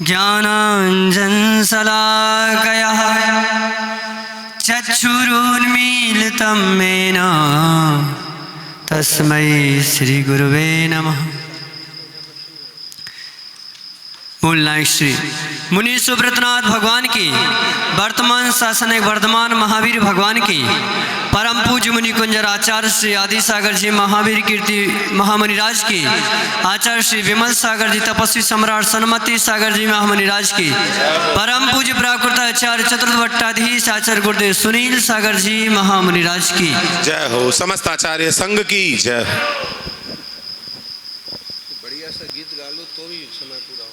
ज्ञानाञ्जनशलाकया चक्षुरुन्मीलितं येन तस्मै श्रीगुरुवे नमः। बोलना श्री मुनि सुब्रतनाथ भगवान की, वर्तमान शासन वर्धमान महावीर भगवान की, परम पूज्य मुनि कुंजर आचार्य श्री आदि सागर जी महावीर कीर्ति महामुनिराज की, आचार्य श्री विमल सागर जी तपस्वी सम्राट सन्मति सागर जी महामुनिराज की, परम पूज्य प्राकृत आचार्य चतुर्भट्टाधीश आचार्य गुरुदेव सुनील सागर जी महामुनिराज की जय हो। समस्त आचार्य संघ की जय। बढ़िया सा गीत गा लो तो भी समय पूरा हो।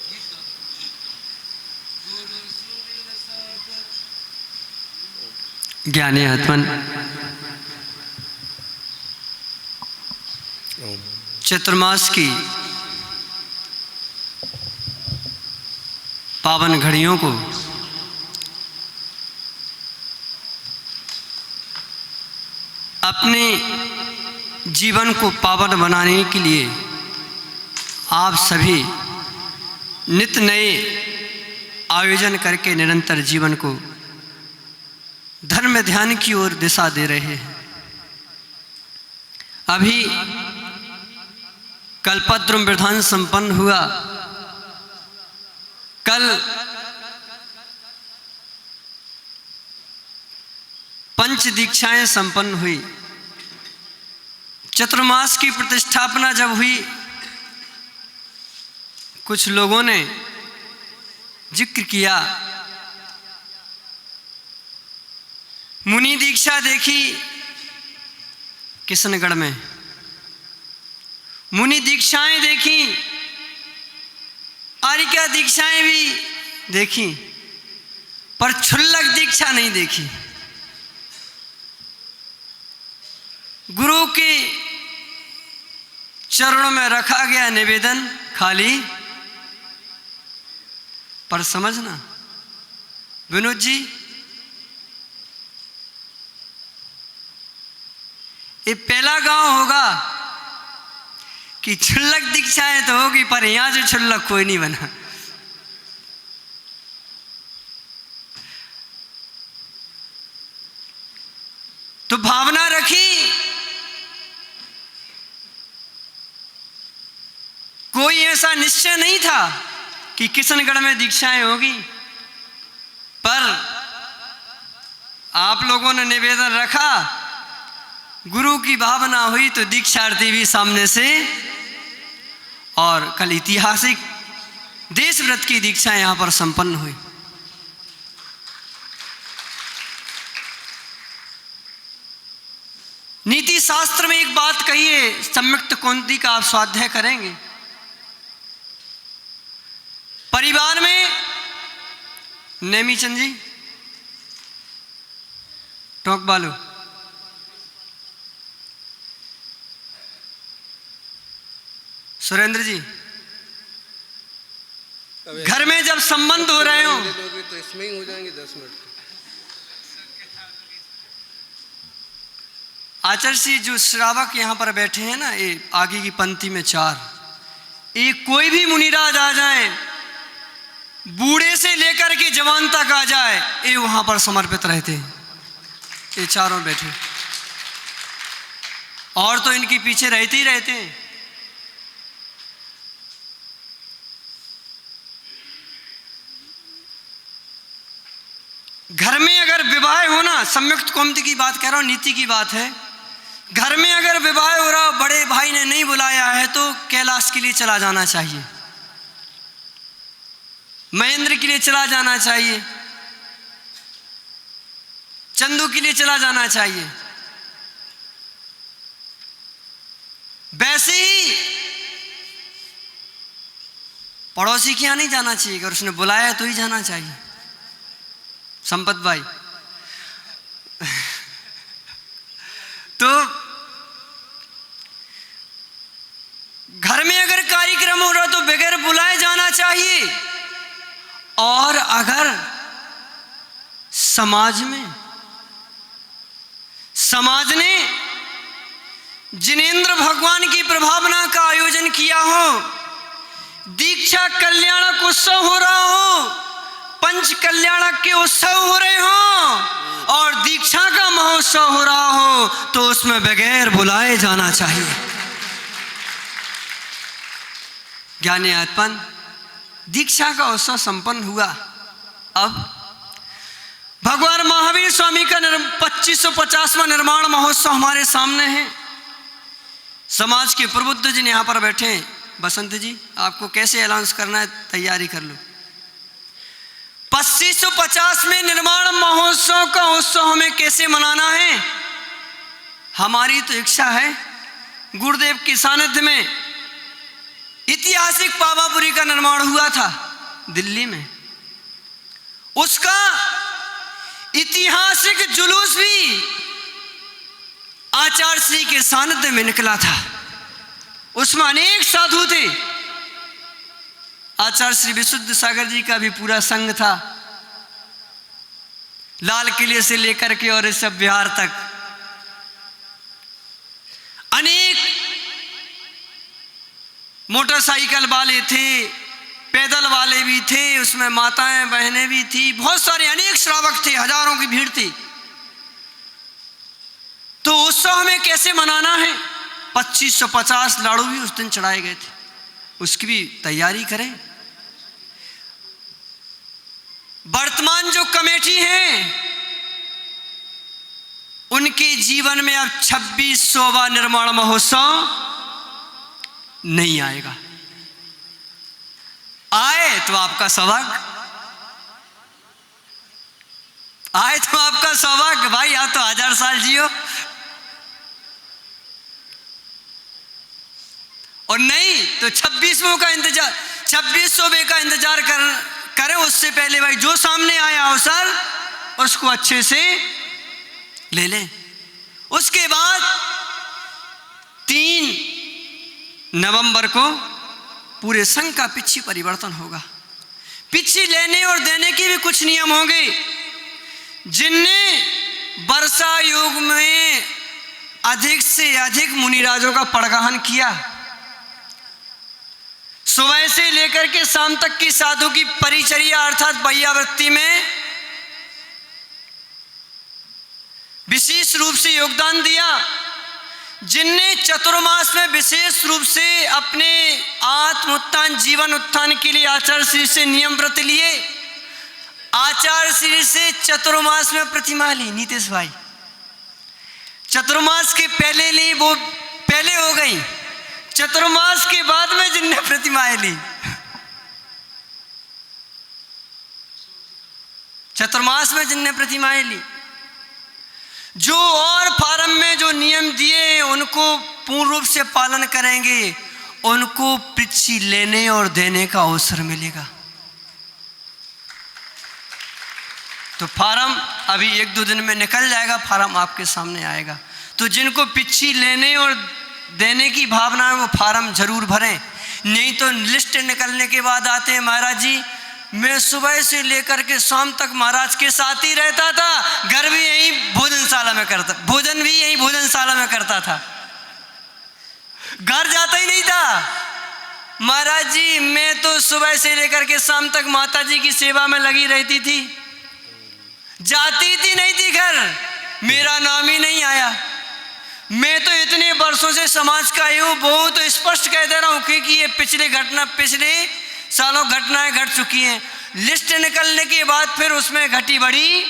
ज्ञानी आत्मन चतुर्मास की पावन घड़ियों को अपने जीवन को पावन बनाने के लिए आप सभी नित्य नए आयोजन करके निरंतर जीवन को धर्म ध्यान की ओर दिशा दे रहे हैं। अभी कल्पद्रुम विधान संपन्न हुआ, कल पंच दीक्षाएं संपन्न हुई। चतुर्मास की प्रतिष्ठापना जब हुई, कुछ लोगों ने जिक्र किया, मुनि दीक्षा देखी किशनगढ़ में, मुनि दीक्षाएं देखी, आर्यिका दीक्षाएं भी देखी, पर क्षुल्लक दीक्षा नहीं देखी। गुरु के चरणों में रखा गया निवेदन खाली, पर समझना विनोद जी, ये पहला गांव होगा कि क्षुल्लक दीक्षाएं तो होगी, पर यहां जो क्षुल्लक कोई नहीं बना। तो भावना रखी, कोई ऐसा निश्चय नहीं था कि किशनगढ़ में दीक्षाएं होगी, पर आप लोगों ने निवेदन रखा, गुरु की भावना हुई तो दीक्षार्थी भी सामने से, और कल ऐतिहासिक देशव्रत की दीक्षाएं यहां पर संपन्न हुई। नीति शास्त्र में एक बात कही है, सम्यक्त कुंती का आप स्वाध्याय करेंगे। परिवार में नेमीचंद जी टोक बालू, सुरेंद्र जी, घर में जब संबंध हो रहे हो तो इसमें ही हो जाएंगे 10 मिनट। आचार्य जी जो श्रावक यहाँ पर बैठे हैं ना, ये आगे की पंक्ति में 4, ये कोई भी मुनिराज आ जाए, बूढ़े से लेकर के जवान तक आ जाए, ये वहां पर समर्पित रहते हैं। ये चारों बैठे, और तो इनके पीछे रहते ही रहते हैं। घर में अगर विवाह हो ना, संयुक्त कुंती की बात कह रहा हूं, नीति की बात है। घर में अगर विवाह हो रहा, बड़े भाई ने नहीं बुलाया है तो कैलाश के लिए चला जाना चाहिए, महेंद्र के लिए चला जाना चाहिए, चंदू के लिए चला जाना चाहिए। वैसे ही पड़ोसी के यहां नहीं जाना चाहिए, अगर उसने बुलाया तो ही जाना चाहिए। संपत भाई तो घर में अगर कार्यक्रम हो रहा तो बगैर बुलाए जाना चाहिए। और अगर समाज ने जिनेंद्र भगवान की प्रभावना का आयोजन किया हो, दीक्षा कल्याणक उत्सव हो रहा हो, पंच कल्याणक के उत्सव हो रहे हो और दीक्षा का महोत्सव हो रहा हो तो उसमें बगैर बुलाए जाना चाहिए। ज्ञानी आत्मन दीक्षा का उत्सव संपन्न हुआ। अब भगवान महावीर स्वामी का 2550वां निर्माण महोत्सव हमारे सामने है। समाज के प्रबुद्ध जिन यहाँ पर बैठे हैं, बसंत जी आपको कैसे अनाउंस करना है तैयारी कर लो। 2550 में निर्माण महोत्सव का उत्सव हमें कैसे मनाना है? हमारी तो इच्छा है गुरुदेव के सानिध्य में ऐतिहासिक पावापुरी का निर्माण हुआ था दिल्ली में, उसका ऐतिहासिक जुलूस भी आचार्य श्री के सानिध्य में निकला था। उसमें अनेक साधु थे। आचार्य श्री विशुद्ध सागर जी का भी पूरा संघ था, लाल किले से लेकर के और इस सब बिहार तक अनेक मोटरसाइकिल वाले थे, पैदल वाले भी थे, उसमें माताएं बहनें भी थी, बहुत सारे अनेक श्रावक थे, हजारों की भीड़ थी। तो उत्सव हमें कैसे मनाना है? 2550 लाड़ू भी उस दिन चढ़ाए गए थे, उसकी भी तैयारी करें। वर्तमान जो कमेटी है उनके जीवन में अब 26वां निर्माण महोत्सव नहीं आएगा। आए तो आपका सौभाग्य, आए तो आपका सौभाग्य भाई, या तो 1000 साल जियो और नहीं तो 26वें का इंतजार, 26वें का इंतजार करें। उससे पहले भाई जो सामने आया अवसर उसको अच्छे से ले लें। उसके बाद 3 नवंबर को पूरे संघ का पिछी परिवर्तन होगा। पिछी लेने और देने के भी कुछ नियम होंगे। जिनने वर्षा युग में अधिक से अधिक मुनिराजों का पड़गाहन किया, सुबह से लेकर के शाम तक की साधु की परिचर्या अर्थात बैयावृत्ति में विशेष रूप से योगदान दिया, जिनने चतुर्मास में विशेष रूप से अपने आत्म उत्थान जीवन उत्थान के लिए आचार्य श्री से नियम व्रत लिए, आचार्य श्री से चतुर्मास में प्रतिमा ली। नीतीश भाई चतुर्मास के पहले ली, वो पहले हो गई, चतुर्मास के बाद में जिनने प्रतिमाएं ली, चतुर्मास में जिनने प्रतिमाएं ली, जो और फार्म में जो नियम दिए उनको पूर्ण रूप से पालन करेंगे, उनको पिछी लेने और देने का अवसर मिलेगा। तो फार्म अभी 1-2 दिन में निकल जाएगा, फार्म आपके सामने आएगा। तो जिनको पिछी लेने और देने की भावना है वो फार्म जरूर भरें, नहीं तो लिस्ट निकलने के बाद आते हैं महाराज जी मैं सुबह से लेकर के शाम तक महाराज के साथ ही रहता था, घर भी यही भोजनशाला में करता, भोजन भी यही भोजनशाला में करता था, घर जाता ही नहीं था। महाराज जी मैं तो सुबह से लेकर के शाम तक माता जी की सेवा में लगी रहती थी, जाती थी नहीं थी घर, मेरा नाम ही नहीं आया। मैं तो इतने वर्षों से समाज का ही हूँ, बहुत तो स्पष्ट कह दे रहा हूँ कि ये पिछले सालों घटनाएं घट चुकी हैं। लिस्ट निकलने के बाद फिर उसमें घटी बड़ी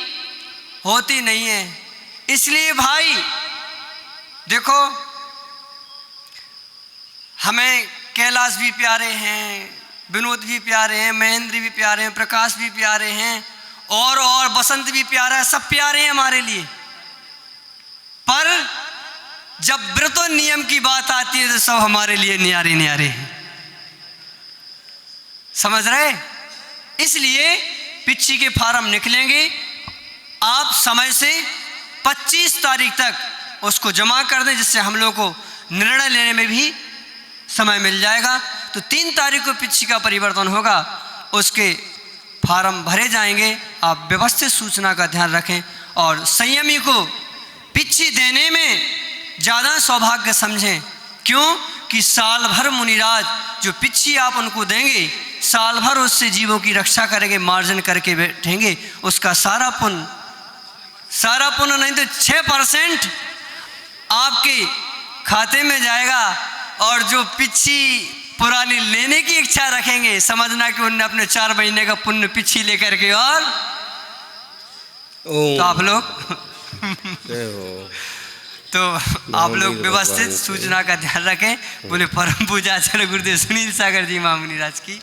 होती नहीं है। इसलिए भाई देखो, हमें कैलाश भी प्यारे हैं, विनोद भी प्यारे हैं, महेंद्र भी प्यारे हैं, प्रकाश भी प्यारे हैं और बसंत भी प्यारा है, सब प्यारे हैं हमारे लिए। पर जब व्रत और नियम की बात आती है तो सब हमारे लिए न्यारे न्यारे हैं, समझ रहे? इसलिए पिछी के फार्म निकलेंगे, आप समय से 25 तारीख तक उसको जमा कर दें, जिससे हम लोग को निर्णय लेने में भी समय मिल जाएगा। तो 3 तारीख को पिछी का परिवर्तन होगा, उसके फार्म भरे जाएंगे। आप व्यवस्थित सूचना का ध्यान रखें और संयमी को पिछी देने में ज़्यादा सौभाग्य समझें। क्यों? कि साल भर मुनिराज जो पिच्छी आप उनको देंगे, साल भर उससे जीवों की रक्षा करेंगे, मार्जन करके बैठेंगे, उसका सारा पुण्य नहीं तो 6% आपके खाते में जाएगा। और जो पिच्छी पुरानी लेने की इच्छा रखेंगे, समझना कि उन्होंने अपने 4 महीने का पुण्य पिच्छी लेकर के, और तो आप लोग तो आप लोग व्यवस्थित सूचना का ध्यान रखें। बोले परम पूजा आचार्य गुरुदेव सुनील सागर जी महामुनिराज की।